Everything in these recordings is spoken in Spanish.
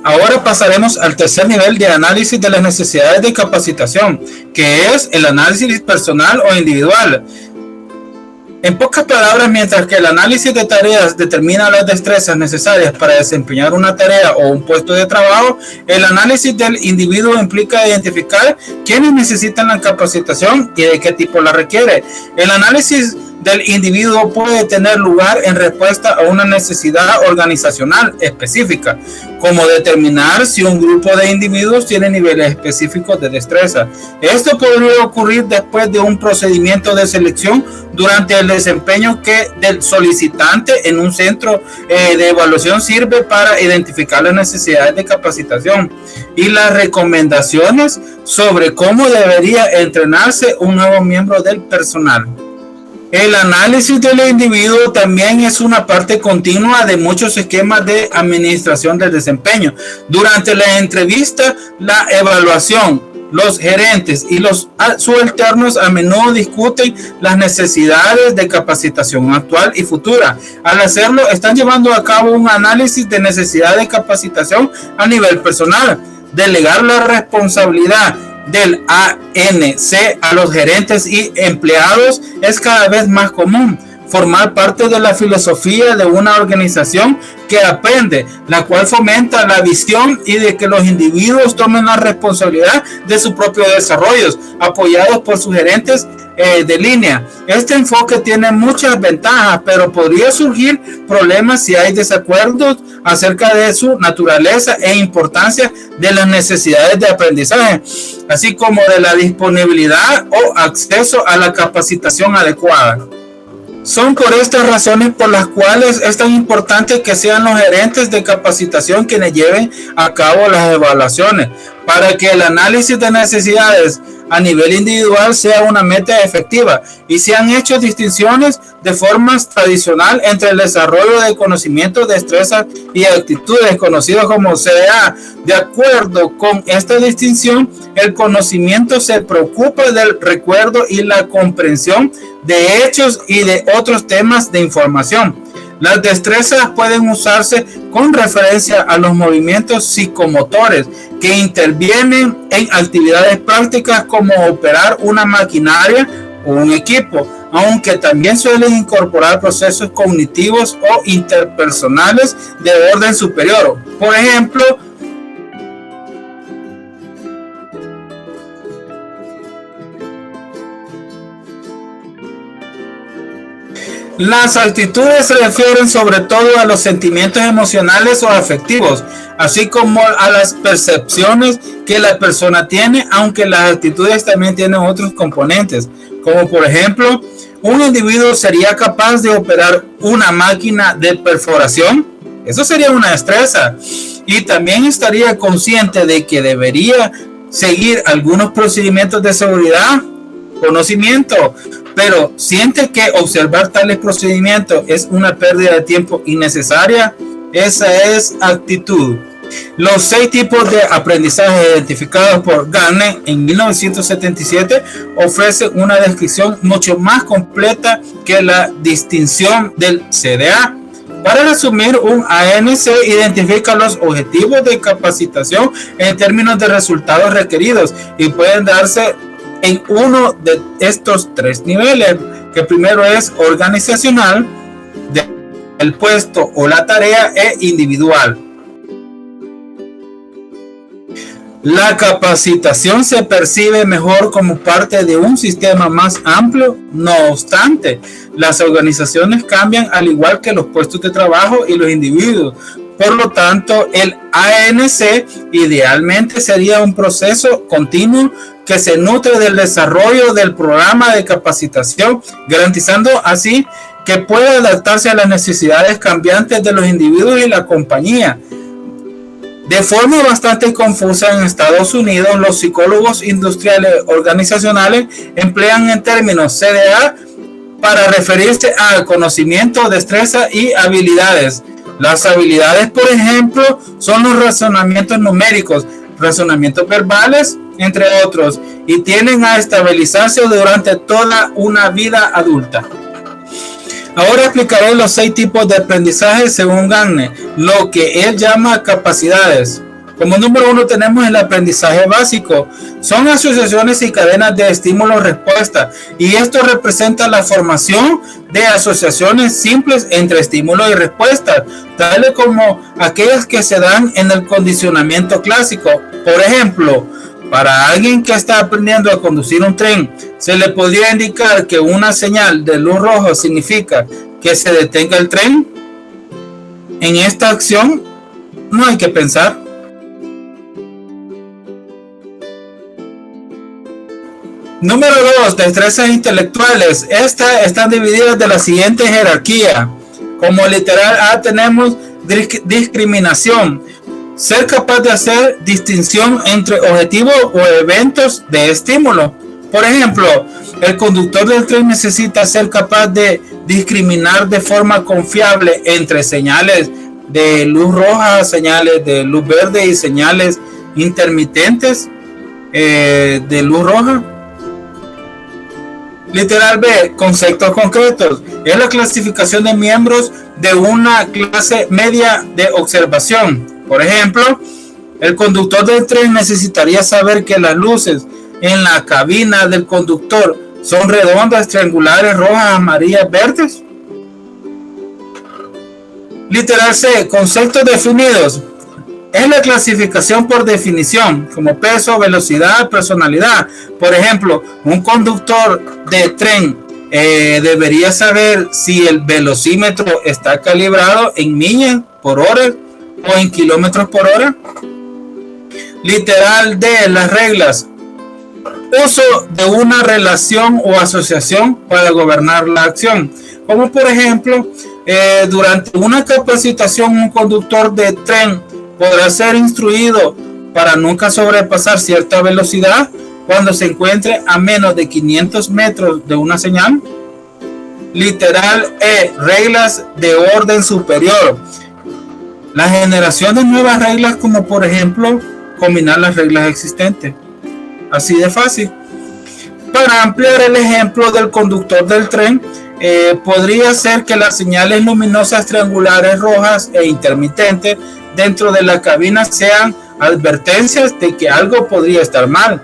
Ahora pasaremos al tercer nivel de análisis de las necesidades de capacitación, que es el análisis personal o individual. En pocas palabras, mientras que el análisis de tareas determina las destrezas necesarias para desempeñar una tarea o un puesto de trabajo, el análisis del individuo implica identificar quiénes necesitan la capacitación y de qué tipo la requiere. El análisis del individuo puede tener lugar en respuesta a una necesidad organizacional específica, como determinar si un grupo de individuos tiene niveles específicos de destreza. Esto podría ocurrir después de un procedimiento de selección durante el desempeño que del solicitante en un centro de evaluación sirve para identificar las necesidades de capacitación y las recomendaciones sobre cómo debería entrenarse un nuevo miembro del personal. El análisis del individuo también es una parte continua de muchos esquemas de administración del desempeño. Durante la entrevista, la evaluación, los gerentes y los subalternos a menudo discuten las necesidades de capacitación actual y futura. Al hacerlo, están llevando a cabo un análisis de necesidad de capacitación a nivel personal. Delegar la responsabilidad del ANC a los gerentes y empleados es cada vez más común. Formar parte de la filosofía de una organización que aprende, la cual fomenta la visión y de que los individuos tomen la responsabilidad de su propio desarrollo, apoyados por sus gerentes de línea. Este enfoque tiene muchas ventajas, pero podría surgir problemas si hay desacuerdos acerca de su naturaleza e importancia de las necesidades de aprendizaje, así como de la disponibilidad o acceso a la capacitación adecuada. Son por estas razones por las cuales es tan importante que sean los gerentes de capacitación quienes lleven a cabo las evaluaciones, para que el análisis de necesidades a nivel individual sea una meta efectiva y se han hecho distinciones de forma tradicional entre el desarrollo de conocimientos, destrezas y actitudes conocidos como CDA. De acuerdo con esta distinción, el conocimiento se preocupa del recuerdo y la comprensión de hechos y de otros temas de información. Las destrezas pueden usarse con referencia a los movimientos psicomotores que intervienen en actividades prácticas como operar una maquinaria o un equipo, aunque también suelen incorporar procesos cognitivos o interpersonales de orden superior. Por ejemplo, las actitudes se refieren sobre todo a los sentimientos emocionales o afectivos, así como a las percepciones que la persona tiene, aunque las actitudes también tienen otros componentes, como por ejemplo, un individuo sería capaz de operar una máquina de perforación. Eso sería una destreza. Y también estaría consciente de que debería seguir algunos procedimientos de seguridad, conocimiento, pero siente que observar tales procedimientos es una pérdida de tiempo innecesaria. Esa es actitud. Los 6 tipos de aprendizaje identificados por Gardner en 1977 ofrecen una descripción mucho más completa que la distinción del CDA. Para resumir, un ANC identifica los objetivos de capacitación en términos de resultados requeridos y pueden darse en uno de estos 3 niveles, que primero es organizacional, del puesto o la tarea, e individual. La capacitación se percibe mejor como parte de un sistema más amplio. No obstante, las organizaciones cambian al igual que los puestos de trabajo y los individuos. Por lo tanto, el ANC idealmente sería un proceso continuo que se nutre del desarrollo del programa de capacitación, garantizando así que pueda adaptarse a las necesidades cambiantes de los individuos y la compañía. De forma bastante confusa en Estados Unidos, los psicólogos industriales organizacionales emplean el término CDA para referirse a conocimiento, destreza y habilidades. Las habilidades, por ejemplo, son los razonamientos numéricos, razonamientos verbales, entre otros, y tienden a estabilizarse durante toda una vida adulta. Ahora explicaré los 6 tipos de aprendizaje según Gardner, lo que él llama capacidades. Como número 1 tenemos el aprendizaje básico. Son asociaciones y cadenas de estímulo-respuesta, y esto representa la formación de asociaciones simples entre estímulo y respuesta, tales como aquellas que se dan en el condicionamiento clásico. Por ejemplo, para alguien que está aprendiendo a conducir un tren, se le podría indicar que una señal de luz roja significa que se detenga el tren. En esta acción no hay que pensar. Número 2, destrezas intelectuales. Estas están divididas de la siguiente jerarquía. Como literal A tenemos discriminación. Ser capaz de hacer distinción entre objetivos o eventos de estímulo. Por ejemplo, el conductor del tren necesita ser capaz de discriminar de forma confiable entre señales de luz roja, señales de luz verde y señales intermitentes de luz roja. Literal B, conceptos concretos. Es la clasificación de miembros de una clase media de observación. Por ejemplo, el conductor del tren necesitaría saber que las luces en la cabina del conductor son redondas, triangulares, rojas, amarillas, verdes. Literal C, conceptos definidos. Es la clasificación por definición, como peso, velocidad, personalidad. Por ejemplo, un conductor de tren debería saber si el velocímetro está calibrado en millas por hora o en kilómetros por hora. Literal D, las reglas. Uso de una relación o asociación para gobernar la acción. Como por ejemplo, durante una capacitación, un conductor de tren podrá ser instruido para nunca sobrepasar cierta velocidad cuando se encuentre a menos de 500 metros de una señal. Literal E, reglas de orden superior. La generación de nuevas reglas, como por ejemplo combinar las reglas existentes. Así de fácil. Para ampliar el ejemplo del conductor del tren, podría ser que las señales luminosas triangulares, rojas e intermitentes dentro de la cabina sean advertencias de que algo podría estar mal,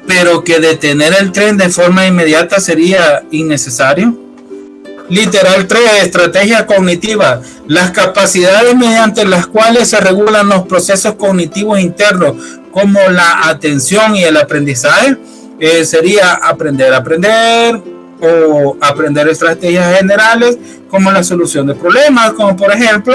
pero que detener el tren de forma inmediata sería innecesario. Literal 3, estrategia cognitiva. Las capacidades mediante las cuales se regulan los procesos cognitivos internos, como la atención y el aprendizaje, sería aprender a aprender, o aprender estrategias generales como la solución de problemas, como por ejemplo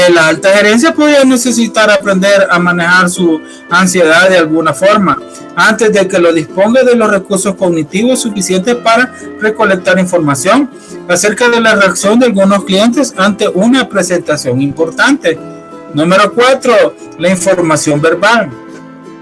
la alta gerencia podría necesitar aprender a manejar su ansiedad de alguna forma antes de que lo disponga de los recursos cognitivos suficientes para recolectar información acerca de la reacción de algunos clientes ante una presentación importante. Número 4, la información verbal.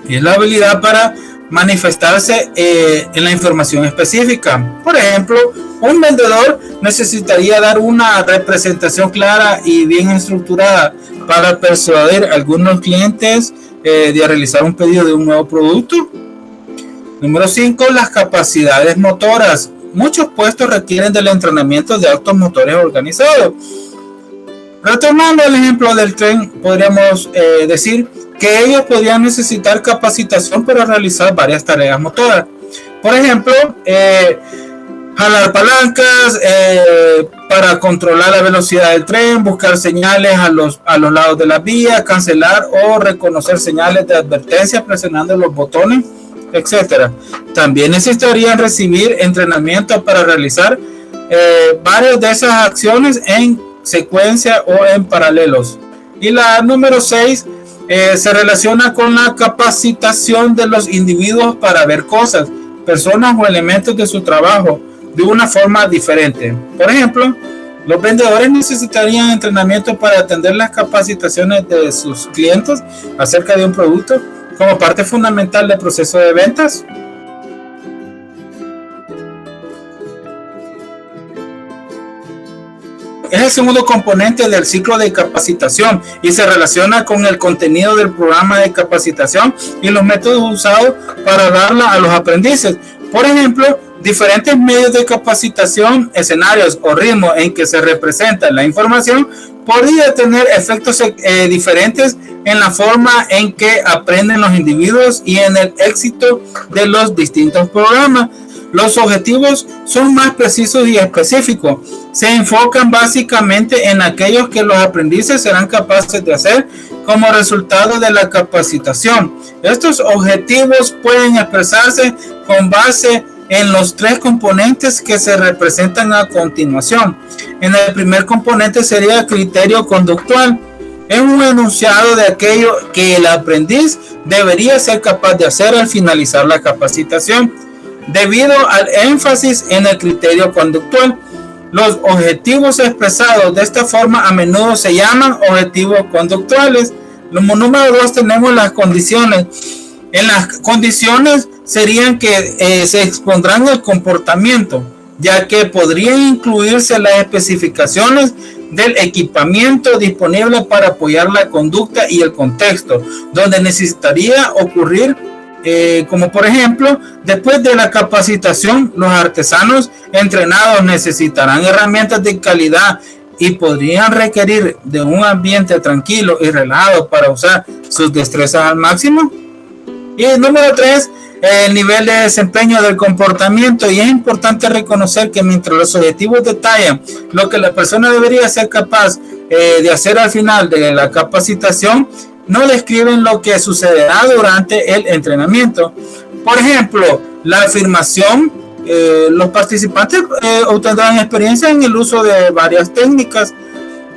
Es la habilidad para manifestarse en la información específica. Por ejemplo, un vendedor necesitaría dar una representación clara y bien estructurada para persuadir a algunos clientes de realizar un pedido de un nuevo producto. Número 5, las capacidades motoras. Muchos puestos requieren del entrenamiento de actos motores organizados. Retomando el ejemplo del tren, podríamos decir que ellos podrían necesitar capacitación para realizar varias tareas motoras. Por ejemplo, jalar palancas para controlar la velocidad del tren, buscar señales a los lados de la vía, cancelar o reconocer señales de advertencia presionando los botones, etc. También necesitarían recibir entrenamiento para realizar varias de esas acciones en secuencia o en paralelos. Y la número 6 se relaciona con la capacitación de los individuos para ver cosas, personas o elementos de su trabajo de una forma diferente. Por ejemplo, los vendedores necesitarían entrenamiento para atender las capacitaciones de sus clientes acerca de un producto como parte fundamental del proceso de ventas. Es el segundo componente del ciclo de capacitación y se relaciona con el contenido del programa de capacitación y los métodos usados para darla a los aprendices. Por ejemplo, Diferentes medios de capacitación, escenarios o ritmos en que se representa la información podría tener efectos diferentes en la forma en que aprenden los individuos y en el éxito de los distintos programas. Los objetivos son más precisos y específicos. Se enfocan básicamente en aquellos que los aprendices serán capaces de hacer como resultado de la capacitación. Estos objetivos pueden expresarse con base en los tres componentes que se representan a continuación. En el primer componente sería criterio conductual. Es un enunciado de aquello que el aprendiz debería ser capaz de hacer al finalizar la capacitación. Debido al énfasis en el criterio conductual, los objetivos expresados de esta forma a menudo se llaman objetivos conductuales. Número 2 tenemos las condiciones. En las condiciones serían que se expondrán el comportamiento, ya que podrían incluirse las especificaciones del equipamiento disponible para apoyar la conducta y el contexto, donde necesitaría ocurrir, como por ejemplo, después de la capacitación, los artesanos entrenados necesitarán herramientas de calidad y podrían requerir de un ambiente tranquilo y relajado para usar sus destrezas al máximo. Y número 3, el nivel de desempeño del comportamiento. Y es importante reconocer que mientras los objetivos detallan lo que la persona debería ser capaz de hacer al final de la capacitación, no describen lo que sucederá durante el entrenamiento. Por ejemplo, la afirmación, los participantes obtendrán experiencia en el uso de varias técnicas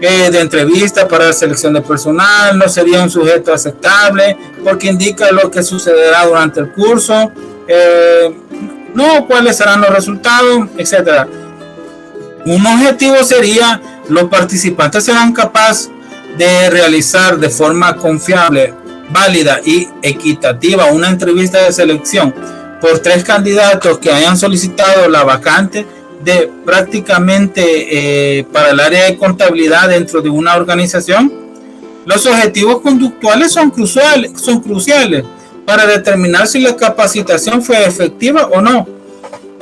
de entrevista para la selección de personal. No sería un sujeto aceptable porque indica lo que sucederá durante el curso, no cuáles serán los resultados, etc. Un objetivo sería: los participantes serán capaces de realizar de forma confiable, válida y equitativa una entrevista de selección por 3 candidatos que hayan solicitado la vacante de prácticamente para el área de contabilidad dentro de una organización. Los objetivos conductuales son cruciales para determinar si la capacitación fue efectiva o no.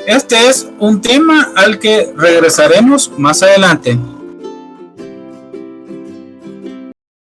Este es un tema al que regresaremos más adelante.